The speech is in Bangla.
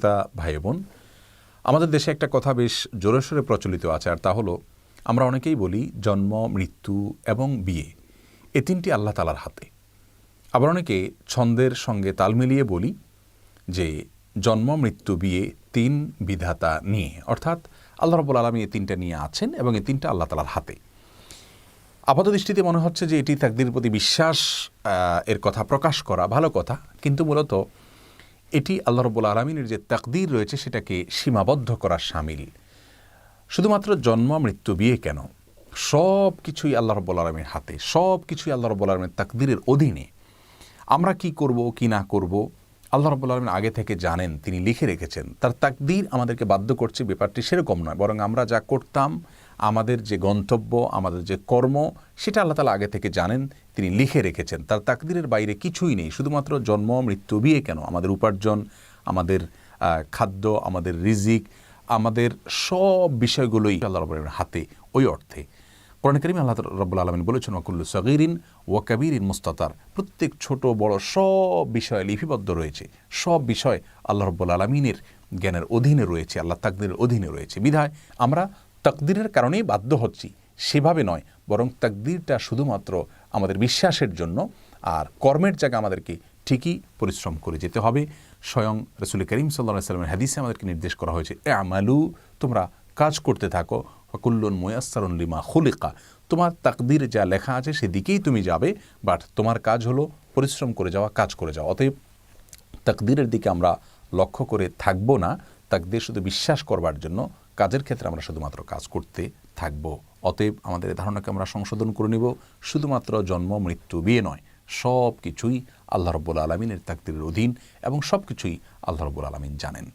তা ভাই বোন, আমাদের দেশে একটা কথা বেশ জোরে সোরে প্রচলিত আছে, আর তা হলো আমরা অনেকেই বলি জন্ম, মৃত্যু এবং বিয়ে এ তিনটি আল্লাহ তাআলার হাতে। আবার অনেকে ছন্দের সঙ্গে তাল মিলিয়ে বলি যে জন্ম, মৃত্যু, বিয়ে তিন বিধাতা নিয়ে, অর্থাৎ আল্লাহ রাব্বুল আলামিন এই তিনটা নিয়ে আছেন এবং এই তিনটা আল্লাহ তাআলার হাতে। আপাত দৃষ্টিতে মনে হচ্ছে যে এটি তাকদীরের প্রতি বিশ্বাস এর কথা প্রকাশ করা ভালো কথা, কিন্তু মূলত এটি আল্লাহ রাব্বুল আলামিনের যে তাকদীর রয়েছে সেটাকে সীমাবদ্ধ করার শামিল। শুধুমাত্র জন্ম, মৃত্যু, বিয়ে কেন, সব কিছুই আল্লাহ রাব্বুল আলামিনের হাতে, সব কিছুই আল্লাহ রাব্বুল আলামিনের তাকদীরের অধীনে। আমরা কি করব কি না করব আল্লাহ রাব্বুল আলামিন আগে থেকে জানেন, তিনি লিখে রেখেছেন। তার তাকদীর আমাদেরকে বাধ্য করছে ব্যাপারটি সেরকম নয়, বরং আমরা যা করতাম, আমাদের যে গন্তব্য, আমাদের যে কর্ম, সেটা আল্লাহ তাআলা আগে থেকে জানেন, তিনি লিখে রেখেছেন। তার তাকদীরের বাইরে কিছুই নেই। শুধুমাত্র জন্ম, মৃত্যু, বিয়ে কেন, আমাদের উপার্জন, আমাদের খাদ্য, আমাদের রিজিক, আমাদের সব বিষয়গুলোই আল্লাহ রাব্বুল আলামিনের হাতে। ওই অর্থে কোরআন কারীমে আল্লাহ রাব্বুল আলামিন বলেছেন ওয়াকুল্লু সগীরিন ওয়া কাবীরিন মুস্তাতার, প্রত্যেক ছোট বড় সব বিষয় লিপিবদ্ধ রয়েছে। সব বিষয় আল্লাহ রাব্বুল আলামিনের জ্ঞানের অধীনে রয়েছে, আল্লাহ তাকদীরের অধীনে রয়েছে। বিধায় আমরা তাকদীরের কারণেই বাধ্য হচ্ছি, সেভাবে নয়, বরং তাকদীরটা শুধুমাত্র আমাদের বিশ্বাসের জন্য। আর কর্মের জায়গায় আমাদেরকে ঠিকই পরিশ্রম করে যেতে হবে। স্বয়ং রাসূল করিম সাল্লাল্লাহু আলাইহি ওয়াসাল্লামের হাদিসে আমাদেরকে নির্দেশ করা হয়েছে, আমালু, তোমরা কাজ করতে থাকো, ফাকুল্লুন মুয়াসসারুন লিমা খুলিকা, তোমার তাকদীরে যা লেখা আছে সেদিকেই তুমি যাবে, বাট তোমার কাজ হলো পরিশ্রম করে যাওয়া, কাজ করে যাওয়া। অতএব তাকদীরের দিকে আমরা লক্ষ্য করে থাকবো না, তাকদীর শুধু বিশ্বাস করবার জন্য, কাজের ক্ষেত্রে আমরা শুধুমাত্র কাজ করতে থাকব। অতএব আমাদের ধারণাকে আমরা সংশোধন করে নিব, শুধুমাত্র জন্ম, মৃত্যু, বিয়ে নয়, সব কিছুই আল্লাহ রাব্বুল আলামিনের তাকদীরের অধীন এবং সব কিছুই আল্লাহ রাব্বুল আলামিন জানেন।